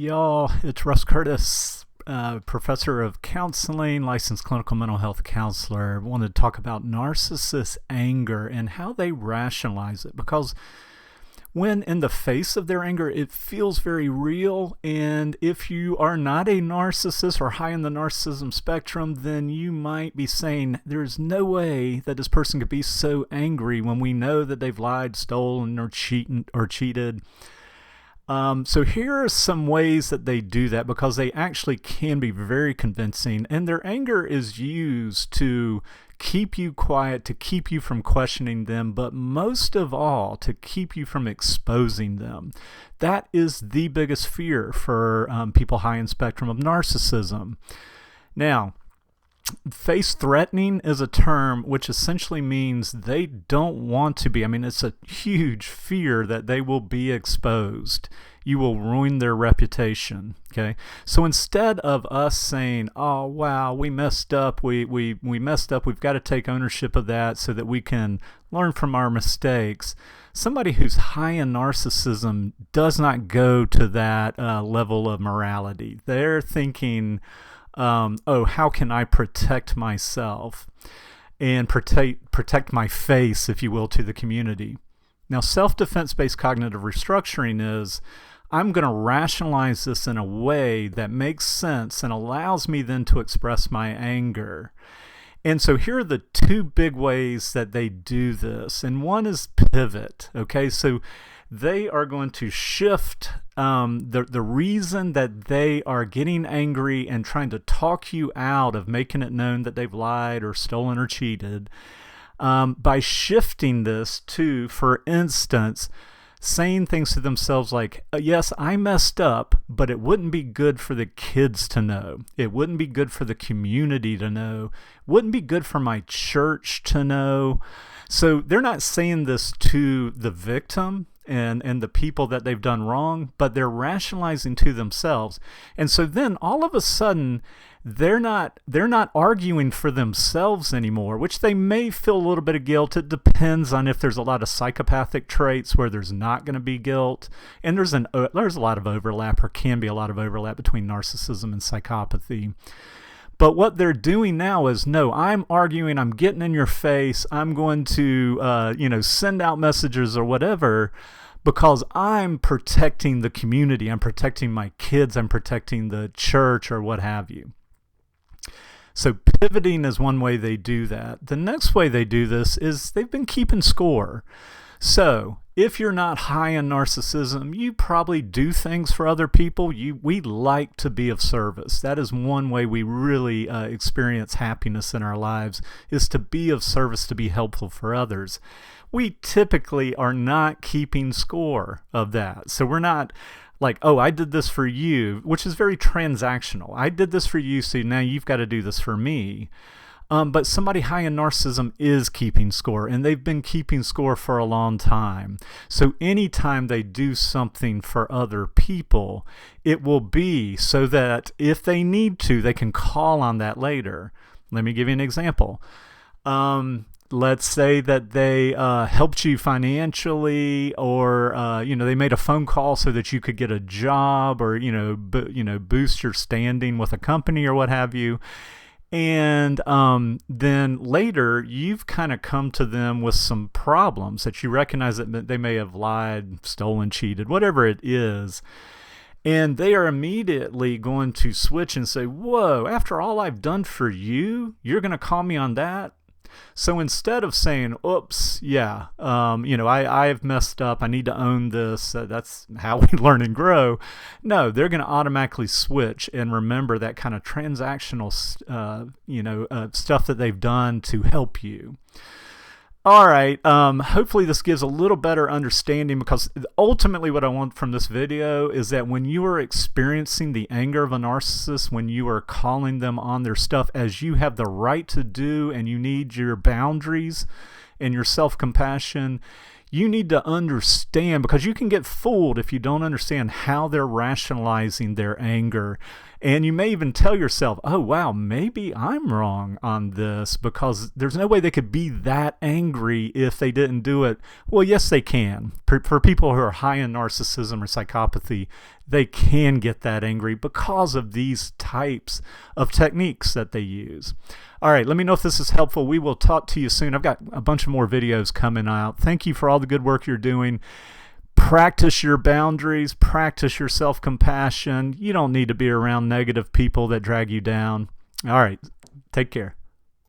Y'all, it's Russ Curtis, professor of counseling, licensed clinical mental health counselor. I wanted to talk about narcissist anger and how they rationalize it, because when in the face of their anger, it feels very real. And if you are not a narcissist or high in the narcissism spectrum, then you might be saying, there's no way that this person could be so angry when we know that they've lied, stolen, or cheated. So here are some ways that they do that, because they actually can be very convincing, and their anger is used to keep you quiet, to keep you from questioning them, but most of all, to keep you from exposing them. That is the biggest fear for people high in spectrum of narcissism. Now, face threatening is a term which essentially means they don't want to be. It's a huge fear that they will be exposed. You will ruin their reputation. Okay, so instead of us saying, "Oh wow, we messed up. We messed up. We've got to take ownership of that so that we can learn from our mistakes," somebody who's high in narcissism does not go to that level of morality. They're thinking, oh, how can I protect myself and protect my face, if you will, to the community. Now, self-defense-based cognitive restructuring is, I'm going to rationalize this in a way that makes sense and allows me then to express my anger. And so here are the two big ways that they do this. And one is pivot. Okay, so they are going to shift the reason that they are getting angry and trying to talk you out of making it known that they've lied or stolen or cheated, by shifting this to, for instance, saying things to themselves like, yes, I messed up, but it wouldn't be good for the kids to know. It wouldn't be good for the community to know. It wouldn't be good for my church to know. So they're not saying this to the victim and the people that they've done wrong, but they're rationalizing to themselves. And so then all of a sudden, they're not arguing for themselves anymore, which they may feel a little bit of guilt. It depends on if there's a lot of psychopathic traits where there's not going to be guilt. And there's a lot of overlap, or can be a lot of overlap, between narcissism and psychopathy. But what they're doing now is, no, I'm arguing, I'm getting in your face, I'm going to send out messages or whatever, because I'm protecting the community, I'm protecting my kids, I'm protecting the church, or what have you. So pivoting is one way they do that. The next way they do this is they've been keeping score. So if you're not high in narcissism, you probably do things for other people. We like to be of service. That is one way we really experience happiness in our lives, is to be of service, to be helpful for others. We typically are not keeping score of that. So we're not like, oh, I did this for you, which is very transactional. I did this for you, so now you've got to do this for me. But somebody high in narcissism is keeping score, and they've been keeping score for a long time. So anytime they do something for other people, it will be so that if they need to, they can call on that later. Let me give you an example. Let's say that they helped you financially, or they made a phone call so that you could get a job, or boost your standing with a company or what have you. And then later, you've kind of come to them with some problems that you recognize that they may have lied, stolen, cheated, whatever it is. And they are immediately going to switch and say, whoa, after all I've done for you, you're going to call me on that? So instead of saying, oops, yeah, I have messed up, I need to own this, that's how we learn and grow. No, they're going to automatically switch and remember that kind of transactional, stuff that they've done to help you. All right, hopefully this gives a little better understanding, because ultimately what I want from this video is that when you are experiencing the anger of a narcissist, when you are calling them on their stuff, as you have the right to do, and you need your boundaries and your self-compassion, You need to understand, because you can get fooled if you don't understand how they're rationalizing their anger. And you may even tell yourself, oh, wow, maybe I'm wrong on this, because there's no way they could be that angry if they didn't do it. Well, yes, they can. For people who are high in narcissism or psychopathy, they can get that angry because of these types of techniques that they use. All right, let me know if this is helpful. We will talk to you soon. I've got a bunch of more videos coming out. Thank you for all the good work you're doing. Practice your boundaries, practice your self-compassion. You don't need to be around negative people that drag you down. All right, take care.